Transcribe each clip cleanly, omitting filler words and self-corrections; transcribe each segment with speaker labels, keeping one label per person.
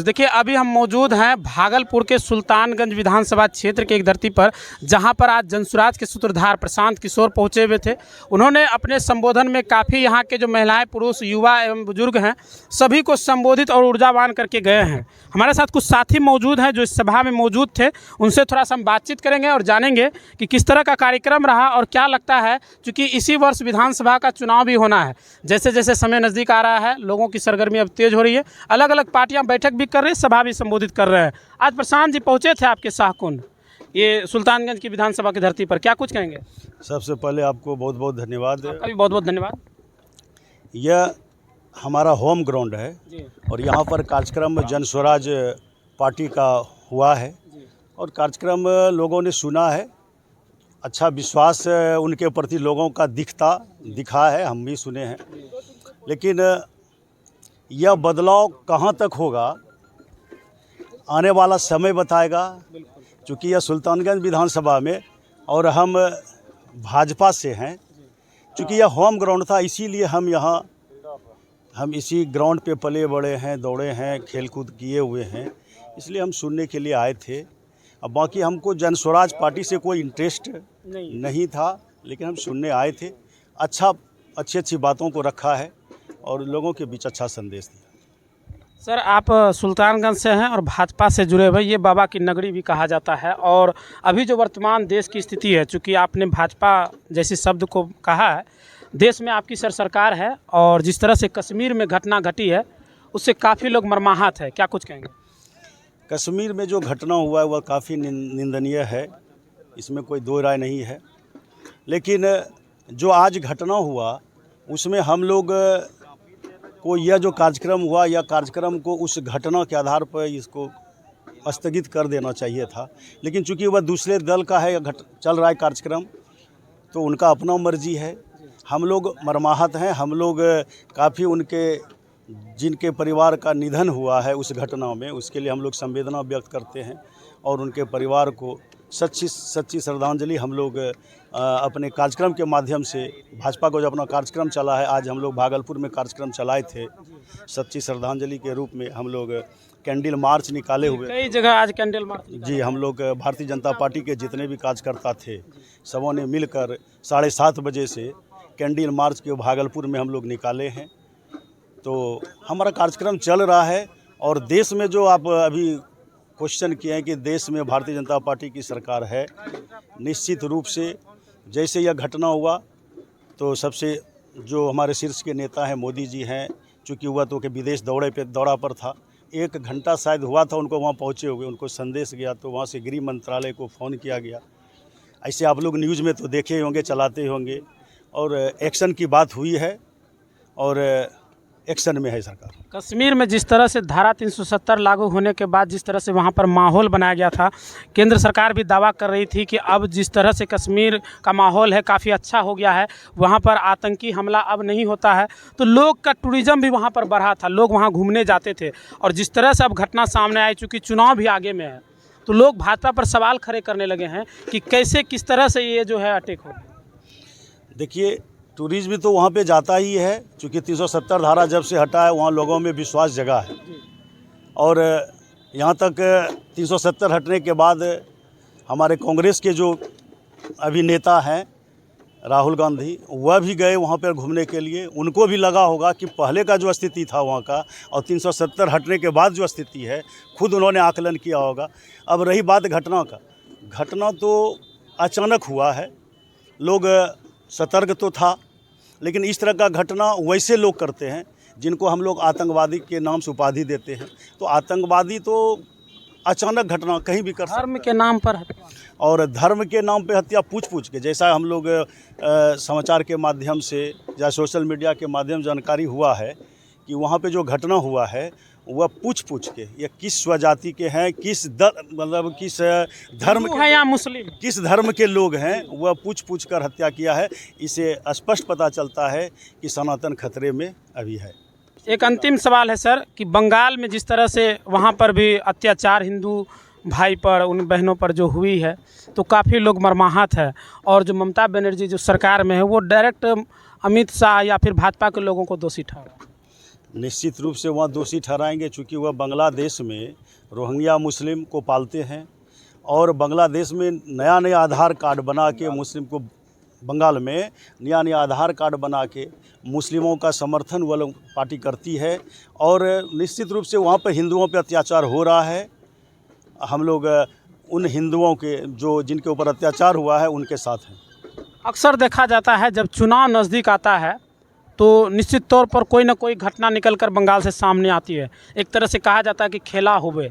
Speaker 1: देखिए अभी हम मौजूद हैं भागलपुर के सुल्तानगंज विधानसभा क्षेत्र के एक धरती पर, जहां पर आज जनसुराज के सूत्रधार प्रशांत किशोर पहुंचे हुए थे। उन्होंने अपने संबोधन में काफ़ी यहां के जो महिलाएं, पुरुष, युवा एवं बुजुर्ग हैं, सभी को संबोधित और ऊर्जावान करके गए हैं। हमारे साथ कुछ साथी मौजूद हैं जो इस सभा में मौजूद थे। उनसे थोड़ा सा हम बातचीत करेंगे और जानेंगे कि किस तरह का कार्यक्रम रहा और क्या लगता है, क्योंकि इसी वर्ष विधानसभा का चुनाव भी होना है। जैसे जैसे समय नज़दीक आ रहा है, लोगों की सरगर्मी अब तेज हो रही है, अलग अलग पार्टियां बैठक भी कर रही है, सभा भी संबोधित कर रहे हैं। आज प्रशांत जी पहुंचे थे आपके शाहकुंड, ये सुल्तानगंज की विधानसभा की धरती पर, क्या कुछ कहेंगे?
Speaker 2: सबसे पहले आपको बहुत बहुत धन्यवाद।
Speaker 1: आपका भी बहुत बहुत धन्यवाद।
Speaker 2: यह हमारा होम ग्राउंड है और यहाँ पर कार्यक्रम जनस्वराज पार्टी का हुआ है और कार्यक्रम लोगों ने सुना है। अच्छा विश्वास उनके प्रति लोगों का दिखा है, हम भी सुने हैं। लेकिन यह बदलाव कहाँ तक होगा आने वाला समय बताएगा, क्योंकि यह सुल्तानगंज विधानसभा में और हम भाजपा से हैं। क्योंकि यह होम ग्राउंड था, इसीलिए हम इसी ग्राउंड पे पले बड़े हैं, दौड़े हैं, खेलकूद किए हुए हैं, इसलिए हम सुनने के लिए आए थे। अब बाकी हमको जनस्वराज पार्टी से कोई इंटरेस्ट नहीं था, लेकिन हम सुनने आए थे। अच्छी बातों को रखा है और लोगों के बीच अच्छा संदेश दिया।
Speaker 1: सर, आप सुल्तानगंज से हैं और भाजपा से जुड़े हुए, ये बाबा की नगरी भी कहा जाता है। और अभी जो वर्तमान देश की स्थिति है, चूँकि आपने भाजपा जैसे शब्द को कहा है, देश में आपकी सरकार है और जिस तरह से कश्मीर में घटना घटी है उससे काफ़ी लोग मर्माहत है, क्या कुछ कहेंगे?
Speaker 2: कश्मीर में जो घटना हुआ है वह काफ़ी निंदनीय है, इसमें कोई दो राय नहीं है। लेकिन जो आज घटना हुआ उसमें हम लोग को यह जो कार्यक्रम हुआ, या कार्यक्रम को उस घटना के आधार पर इसको स्थगित कर देना चाहिए था। लेकिन चूंकि वह दूसरे दल का है, चल रहा है कार्यक्रम, तो उनका अपना मर्जी है। हम लोग मर्माहत हैं, हम लोग काफ़ी जिनके परिवार का निधन हुआ है उस घटना में, उसके लिए हम लोग संवेदना व्यक्त करते हैं और उनके परिवार को सच्ची श्रद्धांजलि हम लोग अपने कार्यक्रम के माध्यम से, भाजपा को जो अपना कार्यक्रम चला है, आज हम लोग भागलपुर में कार्यक्रम चलाए थे, सच्ची श्रद्धांजलि के रूप में हम लोग कैंडल मार्च निकाले हुए।
Speaker 1: कई जगह आज कैंडल मार्च
Speaker 2: जी, हम लोग भारतीय जनता पार्टी के जितने भी कार्यकर्ता थे सबों ने मिलकर 7:30 बजे से कैंडल मार्च के भागलपुर में हम लोग निकाले हैं। तो हमारा कार्यक्रम चल रहा है और देश में जो आप अभी क्वेश्चन किए हैं कि देश में भारतीय जनता पार्टी की सरकार है, निश्चित रूप से जैसे यह घटना हुआ तो सबसे जो हमारे शीर्ष के नेता हैं मोदी जी हैं, चूँकि हुआ तो कि विदेश दौरा पर था, 1 घंटा शायद हुआ था उनको वहाँ पहुँचे हुए, उनको संदेश गया तो वहाँ से गृह मंत्रालय को फ़ोन किया गया। ऐसे आप लोग न्यूज़ में तो देखे होंगे, चलाते होंगे, और एक्शन की बात हुई है और एक्शन में है सरकार।
Speaker 1: कश्मीर में जिस तरह से धारा 370 लागू होने के बाद जिस तरह से वहाँ पर माहौल बनाया गया था, केंद्र सरकार भी दावा कर रही थी कि अब जिस तरह से कश्मीर का माहौल है काफ़ी अच्छा हो गया है, वहाँ पर आतंकी हमला अब नहीं होता है, तो लोग का टूरिज़्म भी वहाँ पर बढ़ा था, लोग वहाँ घूमने जाते थे। और जिस तरह से अब घटना सामने आई, चूँकि चुनाव भी आगे में है, तो लोग भाजपा पर सवाल खड़े करने लगे हैं कि कैसे किस तरह से ये जो है अटैक हो।
Speaker 2: देखिए, टूरिज्म तो वहाँ पे जाता ही है, क्योंकि 370 धारा जब से हटा है वहाँ लोगों में विश्वास जगा है। और यहाँ तक 370 हटने के बाद हमारे कांग्रेस के जो अभी नेता हैं राहुल गांधी, वह भी गए वहाँ पर घूमने के लिए। उनको भी लगा होगा कि पहले का जो स्थिति था वहाँ का और 370 हटने के बाद जो स्थिति है, खुद उन्होंने आकलन किया होगा। अब रही बात घटना का, घटना तो अचानक हुआ है, लोग सतर्क तो था, लेकिन इस तरह का घटना वैसे लोग करते हैं जिनको हम लोग आतंकवादी के नाम से उपाधि देते हैं। तो आतंकवादी तो अचानक घटना कहीं भी कर सकता है।
Speaker 1: धर्म के नाम पर हत्या,
Speaker 2: और धर्म के नाम पे हत्या पूछ के, जैसा हम लोग समाचार के माध्यम से या सोशल मीडिया के माध्यम जानकारी हुआ है कि वहाँ पे जो घटना हुआ है वह पूछ के, ये किस स्वजाति के हैं, किस धर्म के
Speaker 1: है या मुस्लिम,
Speaker 2: किस धर्म के लोग हैं, वह पूछ कर हत्या किया है। इसे स्पष्ट पता चलता है कि सनातन खतरे में अभी है।
Speaker 1: एक अंतिम सवाल है सर कि बंगाल में जिस तरह से वहाँ पर भी अत्याचार हिंदू भाई पर, उन बहनों पर जो हुई है, तो काफ़ी लोग मर्माहत है। और जो ममता बनर्जी जो सरकार में है, वो डायरेक्ट अमित शाह या फिर भाजपा के लोगों को दोषी ठहरा।
Speaker 2: निश्चित रूप से वहाँ दोषी ठहराएंगे, चूँकि वह बांग्लादेश में रोहिंग्या मुस्लिम को पालते हैं और बांग्लादेश में नया नया आधार कार्ड बना के मुस्लिम को, बंगाल में नया नया आधार कार्ड बना के मुस्लिमों का समर्थन वह लोग पार्टी करती है और निश्चित रूप से वहाँ पर हिंदुओं पर अत्याचार हो रहा है। हम लोग उन हिंदुओं के जो जिनके ऊपर अत्याचार हुआ है उनके साथ हैं।
Speaker 1: अक्सर देखा जाता है जब चुनाव नज़दीक आता है तो निश्चित तौर पर कोई ना कोई घटना निकलकर बंगाल से सामने आती है। एक तरह से कहा जाता है कि खेला होवे,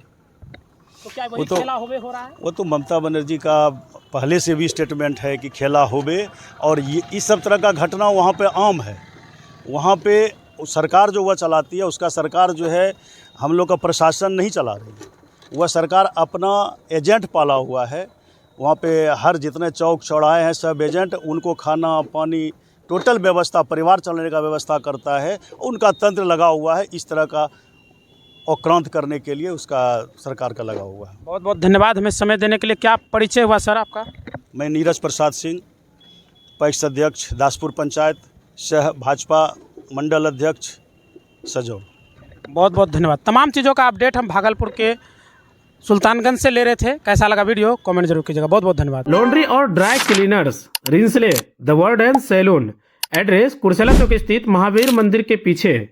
Speaker 1: तो क्या वही खेला होवे हो रहा है? वो
Speaker 2: तो ममता बनर्जी का पहले से भी स्टेटमेंट है कि खेला होवे, और ये इस सब तरह का घटना वहाँ पे आम है। वहाँ पे सरकार जो वह चलाती है उसका सरकार जो है हम लोग का प्रशासन नहीं चला रही है, वह सरकार अपना एजेंट पाला हुआ है। वहाँ पे हर जितने चौक चौराहे हैं सब एजेंट उनको खाना पानी टोटल व्यवस्था, परिवार चलाने का व्यवस्था करता है। उनका तंत्र लगा हुआ है इस तरह का आक्रांत करने के लिए, उसका सरकार का लगा हुआ है।
Speaker 1: बहुत बहुत धन्यवाद हमें समय देने के लिए। क्या परिचय हुआ सर आपका?
Speaker 2: मैं नीरज प्रसाद सिंह, पैक्स अध्यक्ष दासपुर पंचायत, सह भाजपा मंडल अध्यक्ष सजौल।
Speaker 1: बहुत बहुत धन्यवाद। तमाम चीज़ों का अपडेट हम भागलपुर के सुल्तानगंज से ले रहे थे। कैसा लगा वीडियो कमेंट जरूर कीजिएगा। बहुत बहुत धन्यवाद। लॉन्ड्री और ड्राई क्लीनर्स रिंसले the world and salon, address Kursela Chowk स्थित महावीर मंदिर के पीछे।